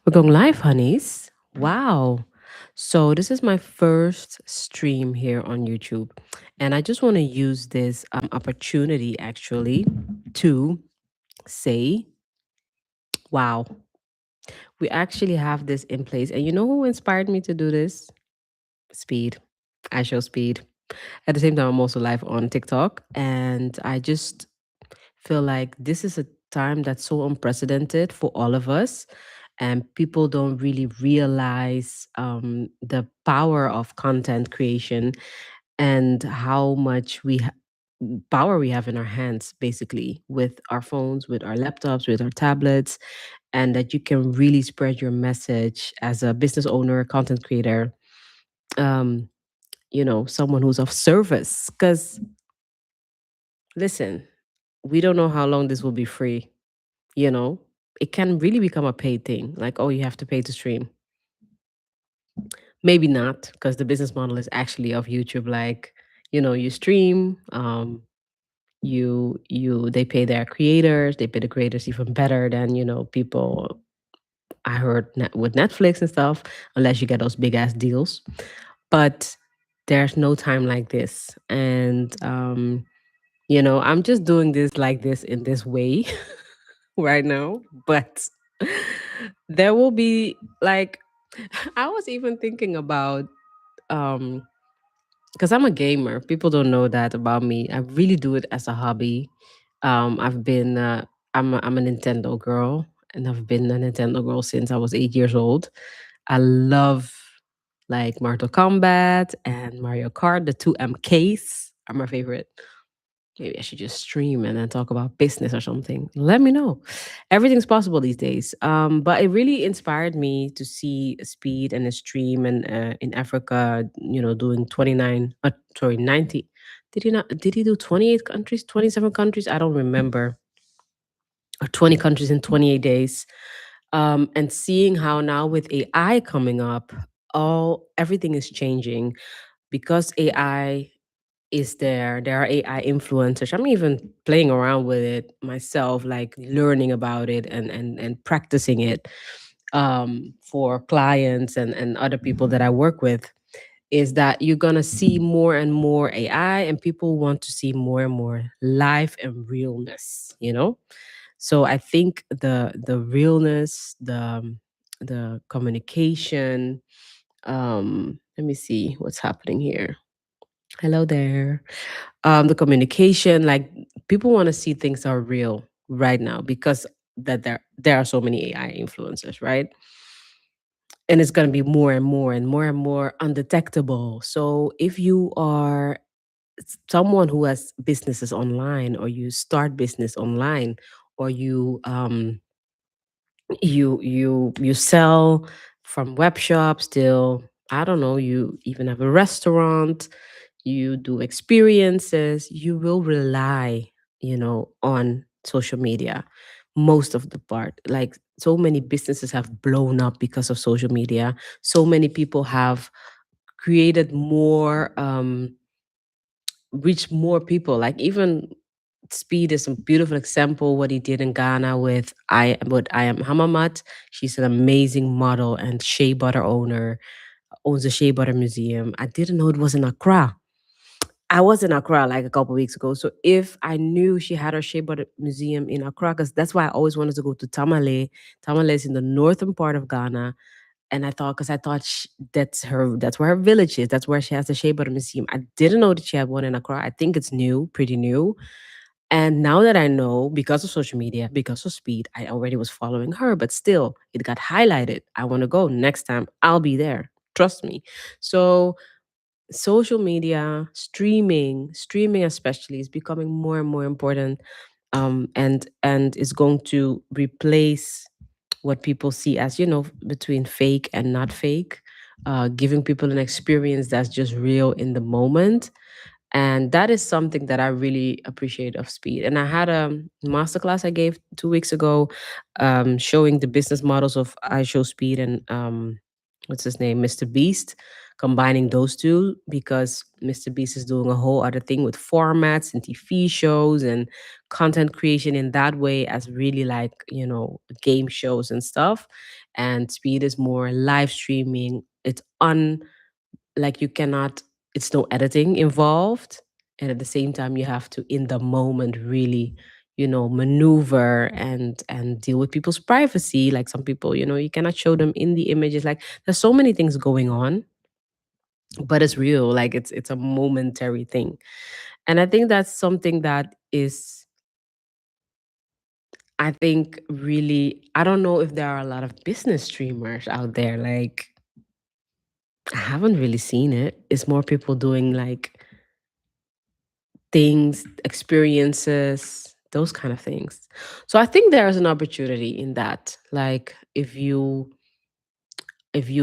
We're going live, honeys. Wow. So, this is my first stream here on YouTube. And I just want to use this opportunity actually to say, wow, we actually have this in place. And you know who inspired me to do this? Speed. I show speed. At the same time, I'm also live on TikTok. And I just feel like this is a time that's so unprecedented for all of us, and people don't really realize the power of content creation and how much power we have in our hands, basically, with our phones, with our laptops, with our tablets, and that you can really spread your message as a business owner, content creator, um, someone who's of service. Because listen, we don't know how long this will be free. you know it can really become a paid thing, like, oh, you have to pay to stream. Maybe not, because the business model is actually of YouTube, like, you stream, you they pay their creators, they pay the creators even better than, people. I heard with Netflix and stuff, unless you get those big ass deals. But there's no time like this. And I'm just doing this like this in this way right now. But there will be, like, I was even thinking about, um because I'm a gamer. People don't know that about me. I really do it as a hobby. I've been I'm a Nintendo girl, and I've been a Nintendo girl since I was 8 years old. I love, like, Mortal Kombat and Mario Kart. The two MKs are my favorite. Maybe I should just stream and then talk about business or something. Let me know. Everything's possible these days. But it really inspired me to see Speed and a stream, and in Africa, doing 29, sorry, 90. Did he not? Did he do 28 countries, 27 countries? I don't remember. Or 20 countries in 28 days. And seeing how now with AI coming up, everything is changing because AI is there. There are AI influencers. I'm even playing around with it myself, like learning about it and practicing it, for clients and other people that I work with. Is that you're gonna see more and more AI, and people want to see more and more life and realness. So I think the realness, the communication. Let me see what's happening here. Hello there. The communication, like, people want to see things are real right now, because that there are so many AI influencers, right? And it's going to be more and more and more and more undetectable. So if you are someone who has businesses online, or you start business online, or you sell from web shops till, I don't know, you even have a restaurant, you do experiences, you will rely, on social media most of the part. Like, so many businesses have blown up because of social media. So many people have created more, reached more people. Like, even Speed is a beautiful example what he did in Ghana with I am Hamamat. She's an amazing model and shea butter owner, owns a shea butter museum. I didn't know it was in Accra. I was in Accra like a couple weeks ago. So if I knew she had her shea butter museum in Accra, because that's why I always wanted to go to Tamale. Tamale is in the northern part of Ghana. And because I thought that's where her village is. That's where she has the shea butter museum. I didn't know that she had one in Accra. I think it's new, pretty new. And now that I know, because of social media, because of Speed, I already was following her, but still, it got highlighted. I want to go. Next time, I'll be there. Trust me. So, social media, streaming especially, is becoming more and more important, and is going to replace what people see as, between fake and not fake, giving people an experience that's just real in the moment. And that is something that I really appreciate of Speed. And I had a masterclass I gave 2 weeks ago, showing the business models of I Show Speed and, what's his name, Mr. Beast. combining those two, because Mr. Beast is doing a whole other thing with formats and TV shows and content creation in that way, as really like, game shows and stuff. And Speed is more live streaming. It's on, like, you cannot, it's no editing involved. And at the same time, you have to, in the moment, really, maneuver and deal with people's privacy. Like some people, you cannot show them in the images. Like, there's so many things going on, but it's real. Like, it's a momentary thing. And I think that's something that is, I think, really, I don't know if there are a lot of business streamers out there. Like, I haven't really seen it. It's more people doing like things, experiences, those kind of things. So I think there is an opportunity in that. Like, if you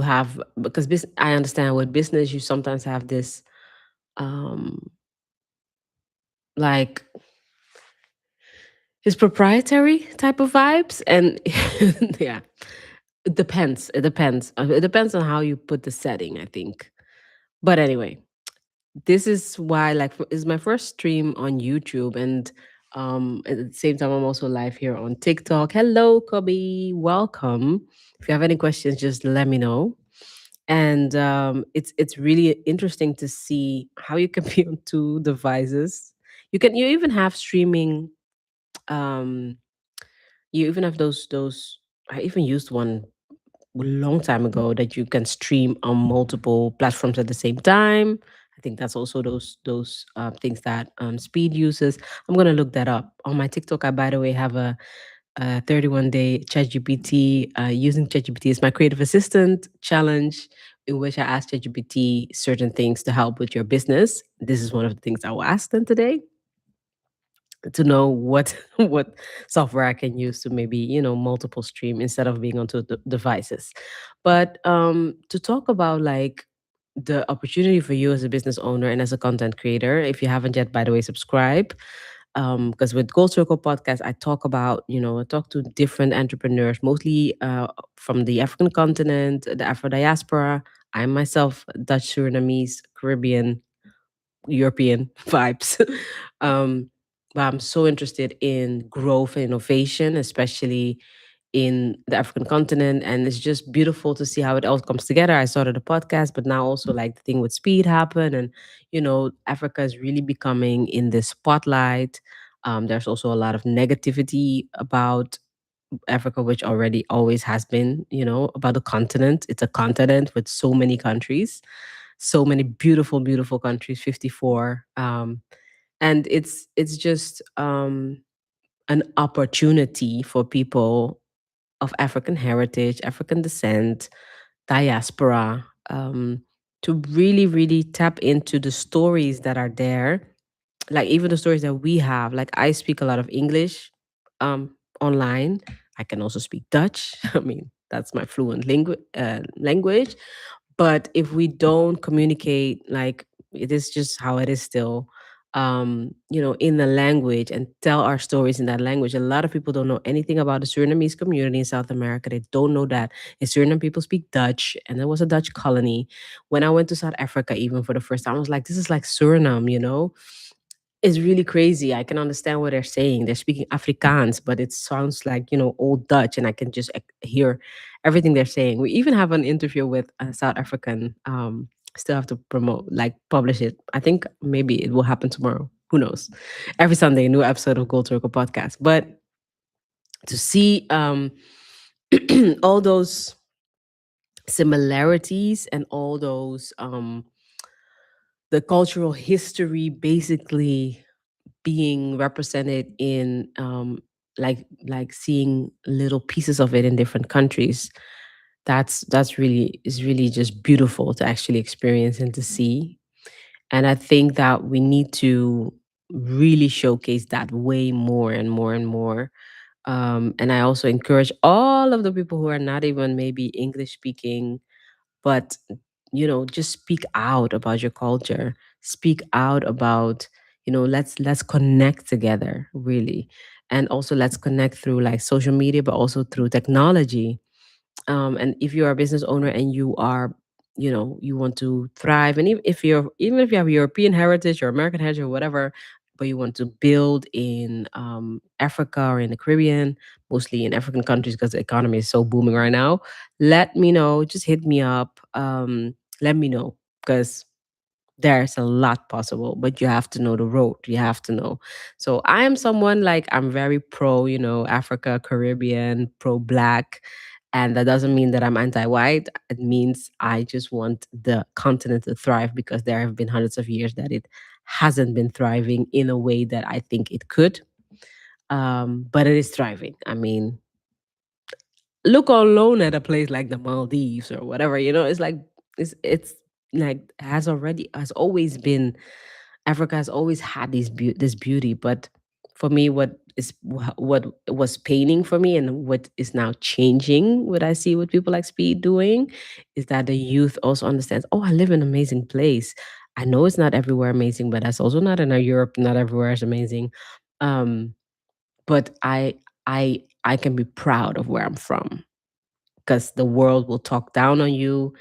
have, because I understand with business you sometimes have this, um like, it's proprietary type of vibes. And yeah, it depends on how you put the setting, I think. But anyway, this is why, like, is my first stream on YouTube. And at the same time, I'm also live here on TikTok. Hello, Kobe, welcome. If you have any questions, just let me know. And it's really interesting to see how you can be on two devices. You even have streaming. um you even have those. I even used one a long time ago, that you can stream on multiple platforms at the same time. I think that's also those things that Speed uses. I'm gonna look that up on my TikTok. I, by the way, have a 31-day ChatGPT, using ChatGPT as my creative assistant challenge, in which I ask ChatGPT certain things to help with your business. This is one of the things I will ask them today, to know what what software I can use to maybe, multiple stream instead of being on two devices. But to talk about, like, the opportunity for you as a business owner and as a content creator, if you haven't yet, by the way, subscribe. Because with Gold Circle podcast, I talk about, I talk to different entrepreneurs, mostly from the African continent, the Afro diaspora. I'm myself Dutch, Surinamese, Caribbean, European vibes. um, but I'm so interested in growth and innovation, especially in the African continent. And it's just beautiful to see how it all comes together. I started a podcast, but now also, like, the thing with Speed happened. And, Africa is really becoming in the spotlight. There's also a lot of negativity about Africa, which already always has been, about the continent. It's a continent with so many countries, so many beautiful, beautiful countries, 54. And it's just an opportunity for people of African heritage, African descent, diaspora, to really, really tap into the stories that are there. Like, even the stories that we have. Like, I speak a lot of English online. I can also speak Dutch. I mean, that's my fluent language. But if we don't communicate, like, it is just how it is still, in the language, and tell our stories in that language. A lot of people don't know anything about the Surinamese community in South America. They don't know that in Suriname people speak Dutch, and there was a Dutch colony. When I went to South Africa, even for the first time, I was like, this is like Suriname. It's really crazy. I can understand what they're saying. They're speaking Afrikaans, but it sounds like, old Dutch, and I can just hear everything they're saying. We even have an interview with a South African. Still have to promote, like, publish it. I think maybe it will happen tomorrow. Who knows? Every Sunday, a new episode of Gold Circle podcast. But to see all those similarities and all those, the cultural history basically being represented in, like seeing little pieces of it in different countries, that's really, is really just beautiful to actually experience and to see. And I think that we need to really showcase that way more and more and more. And I also encourage all of the people who are not even maybe English speaking, but, just speak out about your culture. Speak out about, let's connect together, really. And also, let's connect through, like, social media, but also through technology. And if you are a business owner and you are, you want to thrive, and even if you have European heritage or American heritage or whatever, but you want to build in Africa or in the Caribbean, mostly in African countries because the economy is so booming right now, let me know. Just hit me up. Let me know, because there's a lot possible, but you have to know the road. You have to know. So I am someone, like, I'm very pro, Africa, Caribbean, pro black. And that doesn't mean that I'm anti white. It means I just want the continent to thrive, because there have been hundreds of years that it hasn't been thriving in a way that I think it could. But it is thriving. I mean, look alone at a place like the Maldives or whatever, it's like it's like has always been. Africa has always had this beauty, but for me, what was painting for me, and what is now changing, what I see what people like Speed doing, is that the youth also understands. Oh, I live in an amazing place. I know it's not everywhere amazing, but that's also not in Europe. Not everywhere is amazing. Um, but I can be proud of where I'm from, because the world will talk down on you.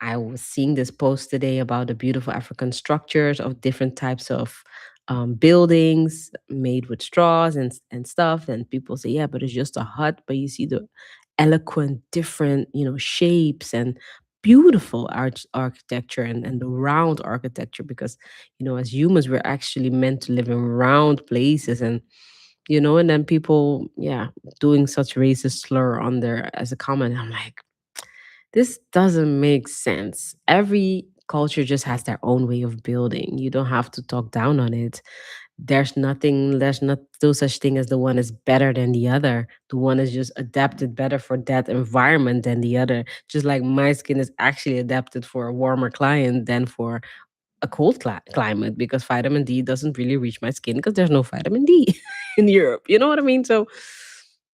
I was seeing this post today about the beautiful African structures of different types of buildings made with straws and stuff. And people say, yeah, but it's just a hut. But you see the eloquent, different, shapes and beautiful architecture, and the round architecture, because, as humans, we're actually meant to live in round places. And then people, yeah, doing such racist slur on there as a comment. I'm like, this doesn't make sense. Every culture just has their own way of building. You don't have to talk down on it. There's not no such thing as the one is better than the other. The one is just adapted better for that environment than the other. Just like my skin is actually adapted for a warmer climate than for a cold climate, because vitamin D doesn't really reach my skin because there's no vitamin D in Europe. You know what I mean? So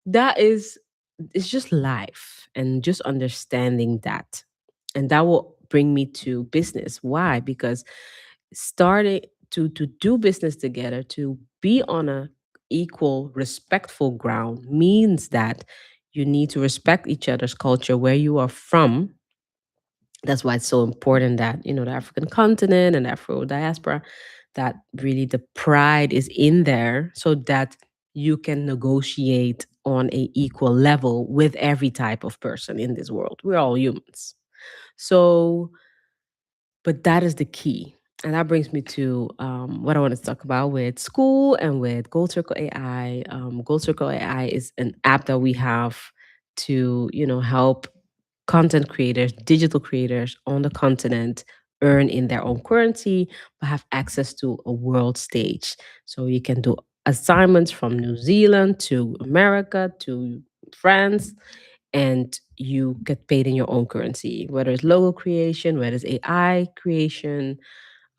that is it's just life, and just understanding that. And that will bring me to business. Why? Because starting to do business together, to be on a equal, respectful ground, means that you need to respect each other's culture, where you are from. That's why it's so important that, the African continent and Afro diaspora, that really the pride is in there, so that you can negotiate on a equal level with every type of person in this world. We're all humans. So, but that is the key. And that brings me to what I want to talk about with Skool and with Gold Circle AI. Gold Circle AI is an app that we have to, help content creators, digital creators on the continent earn in their own currency, but have access to a world stage. So you can do assignments from New Zealand to America to France, and you get paid in your own currency, whether it's logo creation, whether it's AI creation,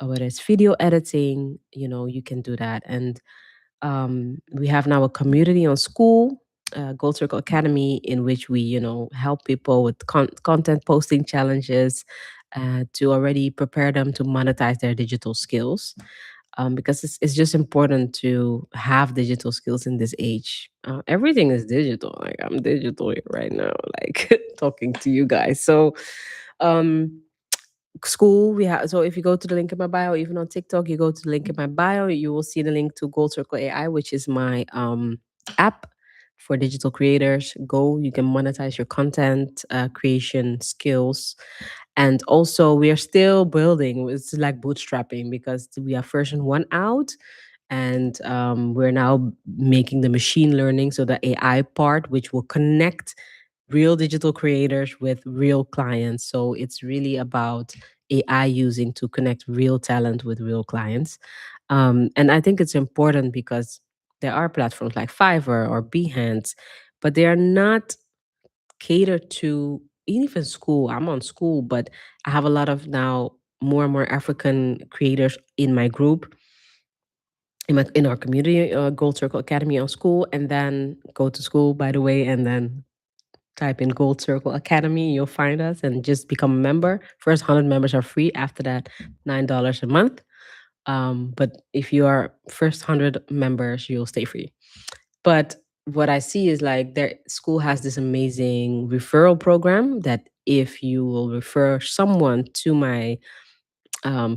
or whether it's video editing. You can do that. And we have now a community on Skool, Gold Circle Academy, in which we, help people with content posting challenges, to already prepare them to monetize their digital skills. Because it's just important to have digital skills in this age. Everything is digital. Like, I'm digital here right now, like talking to you guys. So, um, Skool, we have. So if you go to the link in my bio, even on TikTok, you go to the link in my bio, you will see the link to Gold Circle AI, which is my app for digital creators. Go, you can monetize your content creation skills. And also, we are still building. It's like bootstrapping, because we have version one out, and we're now making the machine learning, so the AI part, which will connect real digital creators with real clients. So it's really about AI using to connect real talent with real clients. And I think it's important, because there are platforms like Fiverr or Behance, but they are not catered to. Even Skool, I'm on Skool, but I have a lot of now more and more African creators in my group, in our community, Gold Circle Academy on Skool. And then go to Skool, by the way, and then type in Gold Circle Academy. You'll find us and just become a member. First 100 members are free. After that, $9 a month. But if you are first 100 members, you'll stay free. But what I see is like their school has this amazing referral program that if you will refer someone to my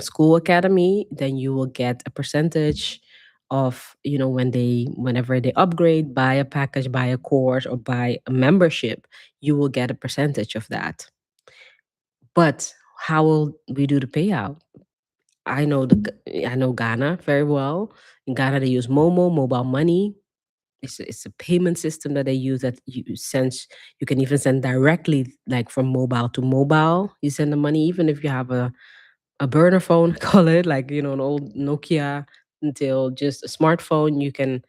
school academy, then you will get a percentage of, whenever they upgrade, buy a package, buy a course, or buy a membership, you will get a percentage of that. But how will we do the payout? I know Ghana very well. In Ghana, they use Momo, mobile money. It's a payment system that they use that you can even send directly, like from mobile to mobile. You send the money even if you have a burner phone, call it, like, an old Nokia, until just a smartphone, you can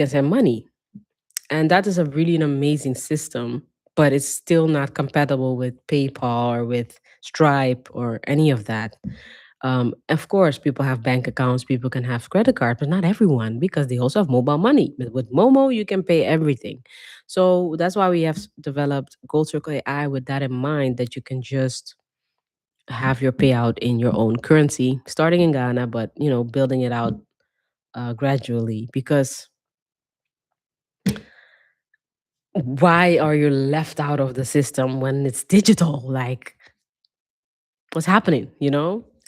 send money. And that is a really an amazing system, but it's still not compatible with PayPal or with Stripe or any of that. Of course, people have bank accounts, people can have credit cards, but not everyone, because they also have mobile money. But with Momo, you can pay everything. So that's why we have developed Gold Circle AI with that in mind, that you can just have your payout in your own currency, starting in Ghana, but building it out gradually. Because why are you left out of the system when it's digital? Like, what's happening?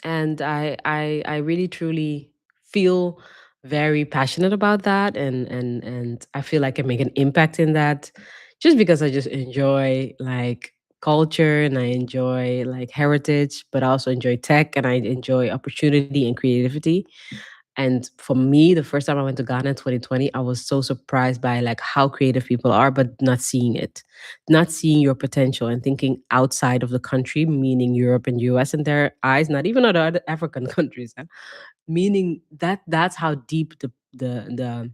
And I really truly feel very passionate about that, and I feel like I make an impact in that, just because I just enjoy like culture, and I enjoy like heritage, but I also enjoy tech, and I enjoy opportunity and creativity. And for me, the first time I went to Ghana in 2020, I was so surprised by like how creative people are, but not seeing it, not seeing your potential and thinking outside of the country, meaning Europe and US in their eyes, not even other African countries, huh? Meaning that's how deep the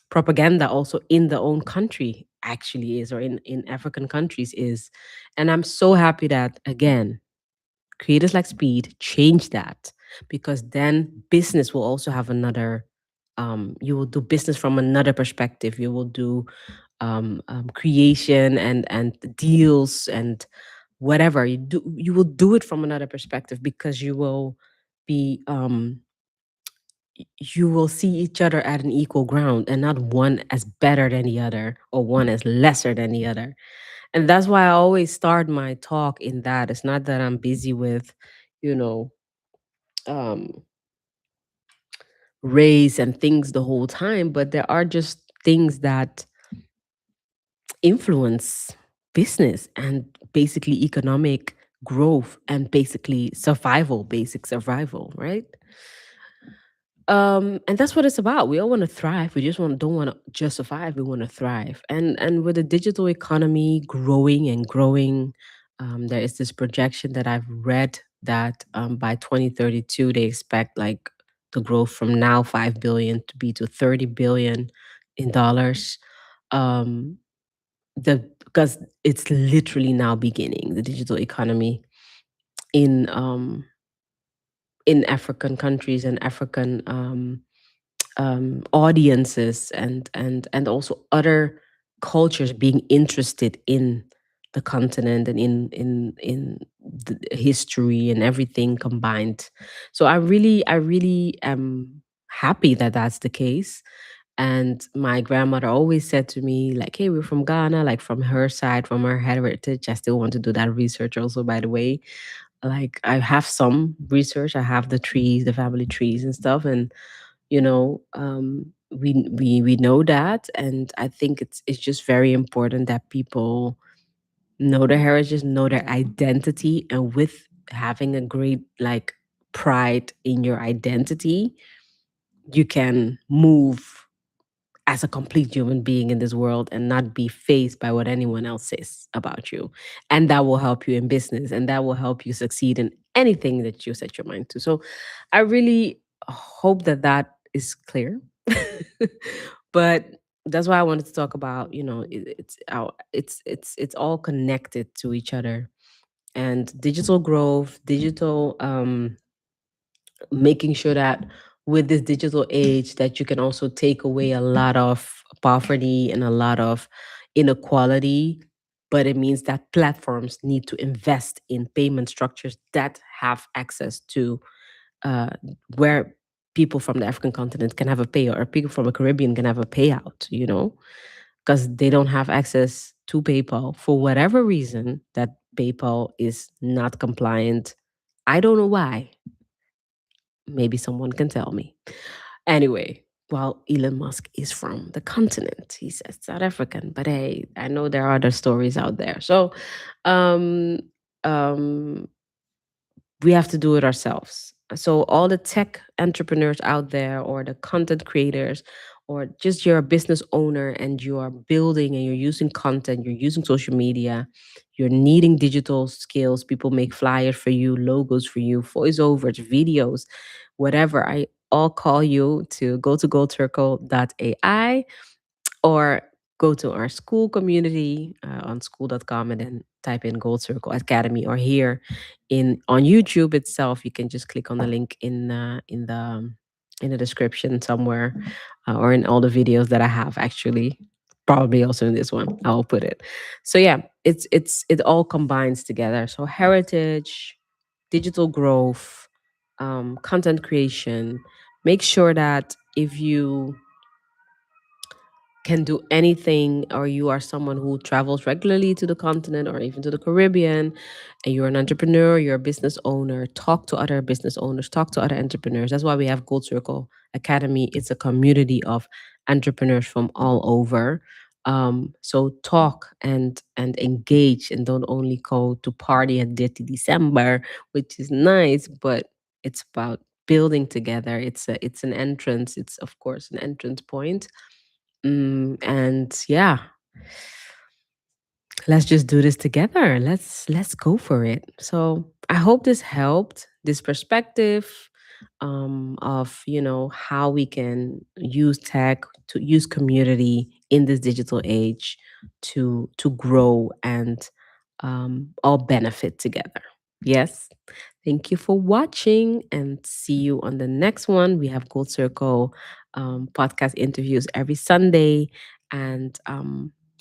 propaganda also in the own country actually is, or in African countries is. And I'm so happy that, again, creators like Speed change that, because then business will also have another, you will do business from another perspective. You will do creation and deals and whatever you do, you will do it from another perspective, because be you will see each other at an equal ground, and not one as better than the other or one as lesser than the other. And that's why I always start my talk in that. It's not that I'm busy with, you know, um, race and things the whole time, but there are just things that influence business and basically economic growth and basically survival, basic survival, right? And that's what it's about. We all want to thrive. We just don't want to just survive. We want to thrive. And with the digital economy growing and growing, there is this projection that I've read that by 2032 they expect like the growth from now 5 billion to be to 30 billion in dollars. Um, because it's literally now beginning, the digital economy in um in African countries and African audiences, and also other cultures being interested in the continent and in the history and everything combined. So I really am happy that that's the case. And my grandmother always said to me, like, hey, we're from Ghana, like from her side, from her heritage. I still want to do that research also, by the way. Like, I have some research, I have the trees, the family trees and stuff. And we know that. And I think it's just very important that people know their heritage, know their identity. And with having a great like pride in your identity, you can move as a complete human being in this world and not be faced by what anyone else says about you. And that will help you in business, and that will help you succeed in anything that you set your mind to. So I really hope that that is clear. But that's why I wanted to talk about, it's all connected to each other. And digital growth, digital making sure that with this digital age, that you can also take away a lot of poverty and a lot of inequality. But it means that platforms need to invest in payment structures that have access to uh, where people from the African continent can have a payout, or people from the Caribbean can have a payout, because they don't have access to PayPal for whatever reason that PayPal is not compliant. I don't know why. Maybe someone can tell me. Anyway, well, Elon Musk is from the continent. He says South African, but hey, I know there are other stories out there. So, um, um, we have to do it ourselves. So all the tech entrepreneurs out there, or the content creators, or just you're a business owner and you are building and you're using content, you're using social media, you're needing digital skills. People make flyers for you, logos for you, voiceovers, videos, whatever. I all call you to go to goldcircle.ai, or go to our Skool community on Skool.com, and then type in Gold Circle Academy. Or here in on YouTube itself, you can just click on the link in the description somewhere, or in all the videos that I have, actually. Probably also in this one, I will put it. So yeah, it all combines together. So heritage, digital growth, content creation. Make sure that if you can do anything, or you are someone who travels regularly to the continent or even to the Caribbean, and you're an entrepreneur, you're a business owner, talk to other business owners, talk to other entrepreneurs. That's why we have Gold Circle Academy. It's a community of entrepreneurs from all over. So talk and engage, and don't only go to party at Dirty December, which is nice, but it's about building together. It's an entrance. It's of course an entrance point. And yeah, let's just do this together. Let's go for it. So I hope this helped, this perspective, of how we can use tech, to use community in this digital age, to grow and all benefit together. Yes. Thank you for watching, and see you on the next one. We have Gold Circle podcast interviews every Sunday, and I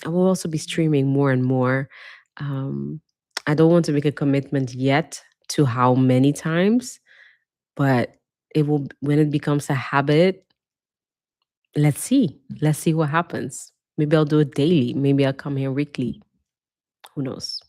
will also be streaming more and more. Um, I don't want to make a commitment yet to how many times, but it will, when it becomes a habit. Let's see. Let's see what happens. Maybe I'll do it daily. Maybe I'll come here weekly. Who knows?